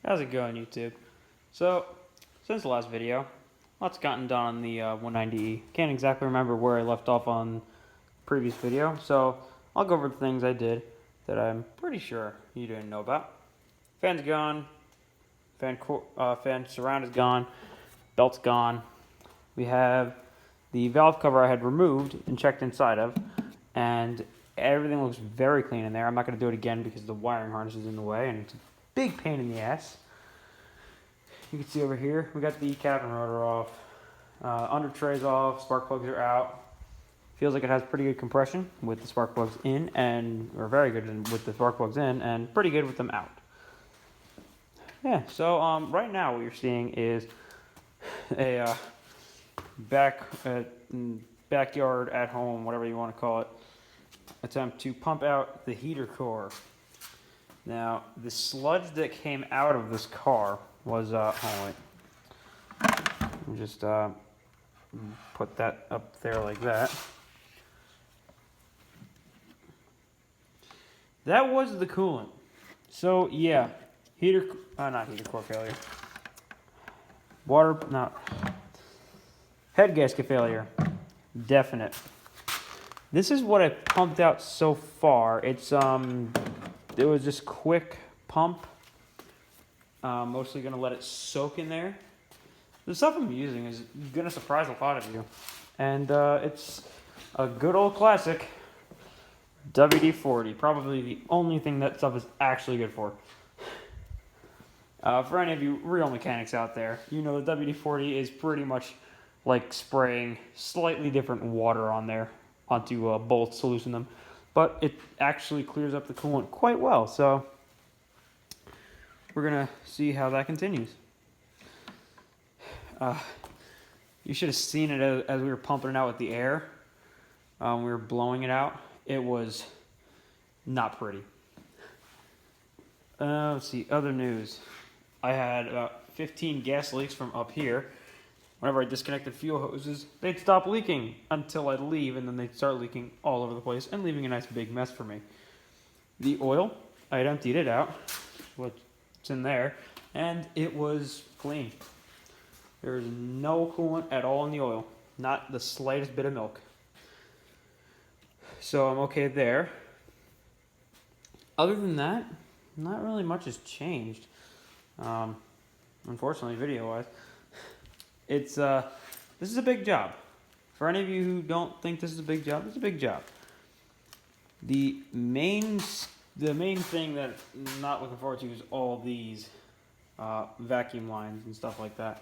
How's it going, YouTube? So, since the last video, lots gotten done on the 190E. Can't exactly remember where I left off on the previous video, so I'll go over the things I did that I'm pretty sure you didn't know about. Fan's gone, fan surround is gone, belt's gone. We have the valve cover I had removed and checked inside of, and everything looks very clean in there. I'm not going to do it again because the wiring harness is in the way, and it's a big pain in the ass. You can see over here, we got the cap and rotor off, under tray's off, spark plugs are out. Feels like it has pretty good compression with the spark plugs in, or very good with the spark plugs in, and pretty good with them out. Yeah, so right now what you're seeing is a backyard, at home, whatever you want to call it, attempt to pump out the heater core. Now, the sludge that came out of this car was, hold on, wait. Let me just put that up there like that. That was the coolant. So, yeah, not heater core failure. Head gasket failure. Definite. This is what I pumped out so far. It was just quick pump. Mostly gonna let it soak in there. The stuff I'm using is gonna surprise a lot of you. And it's a good old classic WD-40. Probably the only thing that stuff is actually good for. For any of you real mechanics out there, you know the WD-40 is pretty much like spraying slightly different water on there onto bolts to loosen them. But it actually clears up the coolant quite well. So we're gonna see how that continues. You should have seen it as we were pumping it out with the air. We were blowing it out. It was not pretty. Let's see, other news. I had about 15 gas leaks from up here. Whenever I disconnected fuel hoses, they'd stop leaking until I'd leave, and then they'd start leaking all over the place and leaving a nice big mess for me. The oil, I had emptied it out, what's in there, and it was clean. There was no coolant at all in the oil, not the slightest bit of milk. So I'm okay there. Other than that, not really much has changed. Unfortunately, video-wise. This is a big job. For any of you who don't think this is a big job, it's a big job. The main thing that I'm not looking forward to is all these vacuum lines and stuff like that.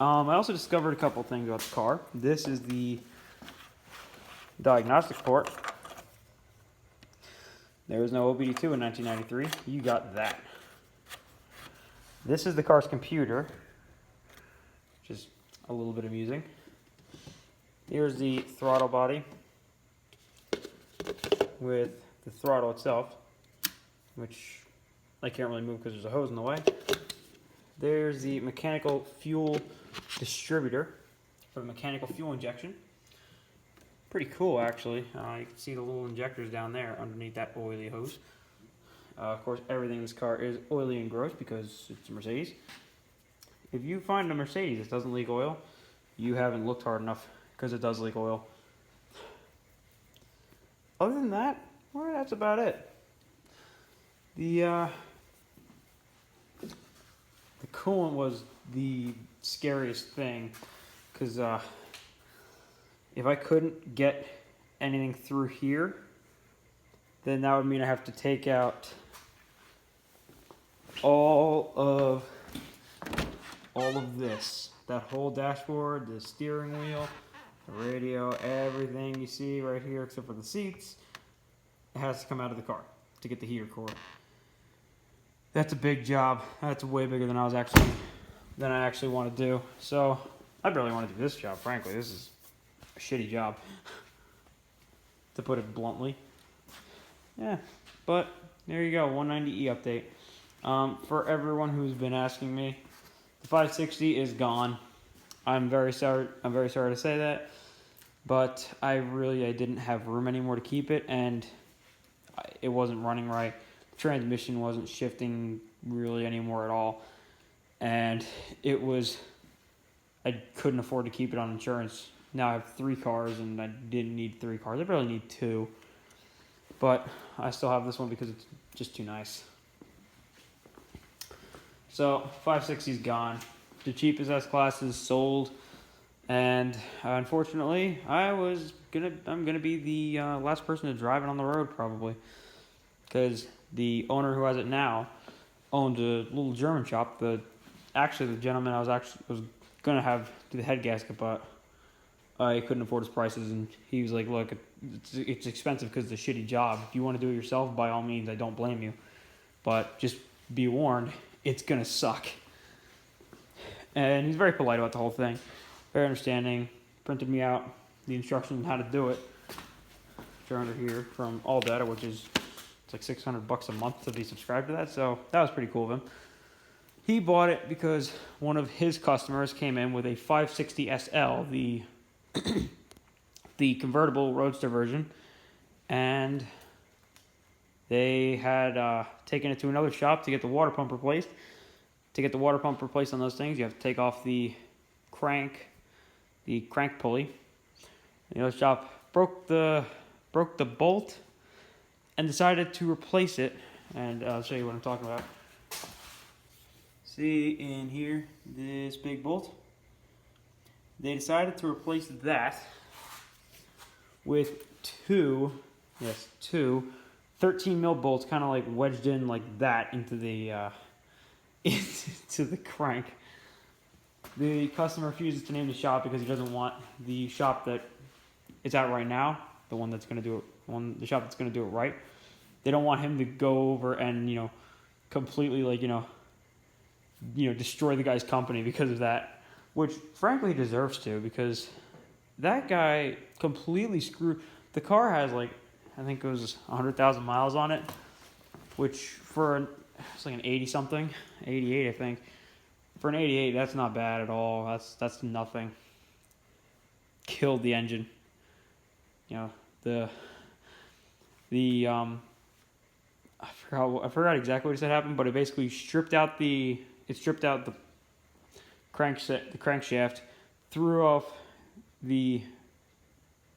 I also discovered a couple things about the car. This is the diagnostic port. There was no OBD2 in 1993. You got that. This is the car's computer, which is a little bit amusing. Here's the throttle body with the throttle itself, which I can't really move because there's a hose in the way. There's the mechanical fuel distributor for the mechanical fuel injection. Pretty cool, actually. You can see the little injectors down there underneath that oily hose. Of course, everything in this car is oily and gross because it's a Mercedes. If you find a Mercedes that doesn't leak oil, you haven't looked hard enough because it does leak oil. Other than that, well, that's about it. The coolant was the scariest thing because if I couldn't get anything through here, then that would mean I have to take out all of this. That whole dashboard, the steering wheel, the radio, everything you see right here except for the seats, it has to come out of the car to get the heater core. That's a big job. That's way bigger than I actually want to do. So I barely want to do this job, frankly. This is a shitty job, to put it bluntly. Yeah, but there you go, 190E update. For everyone who's been asking me, the 560 is gone. I'm very sorry to say that, but I didn't have room anymore to keep it, and it wasn't running right. The transmission wasn't shifting really anymore. and I couldn't afford to keep it on insurance. Now I have 3 cars, and I didn't need 3 cars. I barely need 2, but I still have this one because it's just too nice. So 560's gone. The cheapest S-Class is sold, and unfortunately, I'm gonna be the last person to drive it on the road probably, because the owner who has it now owned a little German shop. The gentleman I was gonna have do the head gasket, but I couldn't afford his prices, and he was like, "Look, it's expensive because it's a shitty job. If you want to do it yourself, by all means, I don't blame you, but just be warned, it's gonna suck." And he's very polite about the whole thing, very understanding. Printed me out the instructions on how to do it. They're under here from All Data, which is it's like $600 a month to be subscribed to that. So that was pretty cool of him. He bought it because one of his customers came in with a 560 SL, the convertible roadster version, and they had taken it to another shop to get the water pump replaced. To get the water pump replaced on those things, you have to take off the crank pulley. The other shop broke the bolt and decided to replace it. And I'll show you what I'm talking about. See in here, this big bolt? They decided to replace that with two 13 mil bolts, kind of like wedged in like that into the into the crank. The customer refuses to name the shop because he doesn't want the shop that it's at right now, the one that's going to do it, the shop that's going to do it right. They don't want him to go over and completely destroy the guy's company because of that, which frankly he deserves to, because that guy completely screwed. The car has I think it was 100,000 miles on it, which it's like an 80 something, 88 I think. For an 88, that's not bad at all. That's nothing. Killed the engine. I forgot exactly what he said happened, but it basically stripped out the crankshaft, threw off the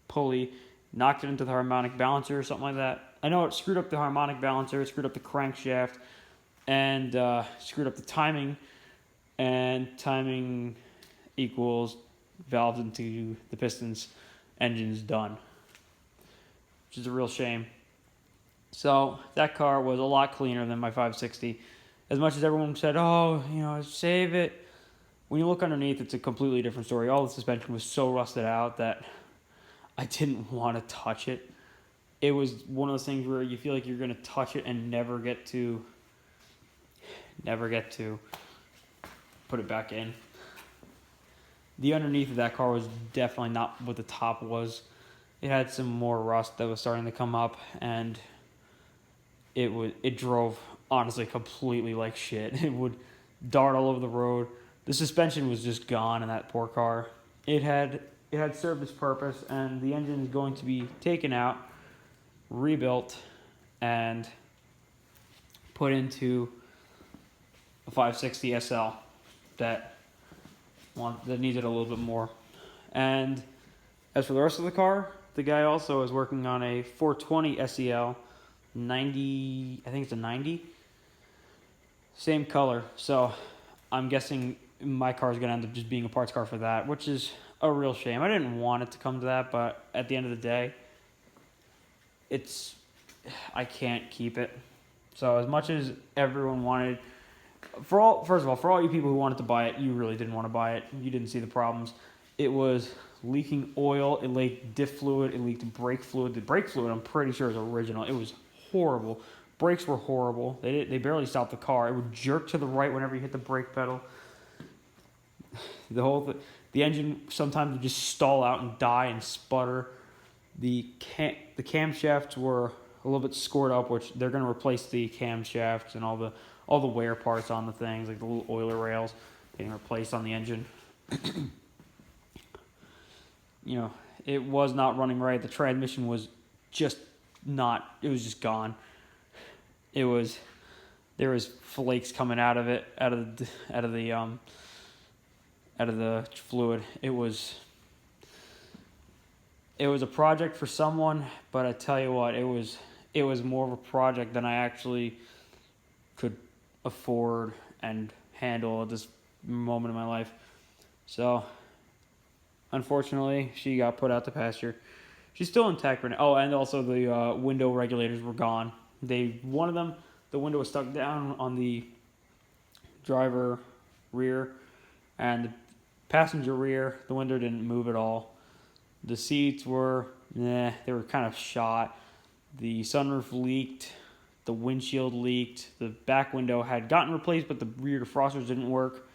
pulley, knocked it into the harmonic balancer or something like that. I know it screwed up the harmonic balancer, it screwed up the crankshaft, and screwed up the timing. And timing equals valves into the pistons, engine's done, which is a real shame. So that car was a lot cleaner than my 560. As much as everyone said, "Oh, save it," when you look underneath, it's a completely different story. All the suspension was so rusted out that I didn't want to touch it. It was one of those things where you feel like you're going to touch it and never get to put it back in. The underneath of that car was definitely not what the top was. It had some more rust that was starting to come up, and it drove honestly completely like shit. It would dart all over the road. The suspension was just gone in that poor car. It had served its purpose, and the engine is going to be taken out, rebuilt, and put into a 560 SL that needed a little bit more. And as for the rest of the car, the guy also is working on a 420 SEL 90, I think it's a 90, same color. So I'm guessing my car is going to end up just being a parts car for that, which is a real shame. I didn't want it to come to that, but at the end of the day, I can't keep it. So as much as everyone wanted, first of all, for all you people who wanted to buy it, you really didn't want to buy it. You didn't see the problems. It was leaking oil, it leaked diff fluid, it leaked brake fluid. The brake fluid, I'm pretty sure, is original. It was horrible. Brakes were horrible. They barely stopped the car. It would jerk to the right whenever you hit the brake pedal. The engine sometimes would just stall out and die and sputter. The camshafts were a little bit scored up, which they're going to replace the camshafts and all the wear parts on the things, like the little oiler rails getting replaced on the engine. It was not running right. The transmission was just gone. It was there was flakes coming out of it, out of the fluid. It was a project for someone, but I tell you what, it was more of a project than I actually could afford and handle at this moment in my life. So, unfortunately, she got put out to pasture. She's still intact right now. Oh, and also the window regulators were gone. One of them, the window was stuck down on the driver rear, and the passenger rear, the window didn't move at all. The seats were, they were kind of shot. The sunroof leaked. The windshield leaked. The back window had gotten replaced, but the rear defrosters didn't work.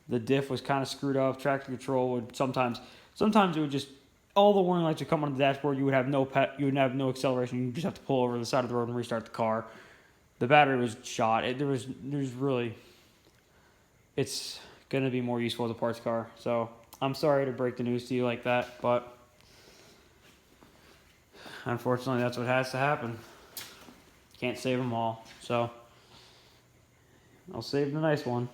The diff was kind of screwed up. Traction control would sometimes it would just, all the warning lights would come on the dashboard. You would have no acceleration. You just have to pull over the side of the road and restart the car. The battery was shot. It's going to be more useful as a parts car. So I'm sorry to break the news to you like that, but unfortunately that's what has to happen. Can't save them all. So I'll save the nice one.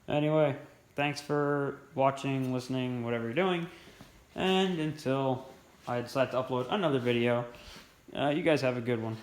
Anyway, thanks for watching, listening, whatever you're doing. And until I decide to upload another video, you guys have a good one.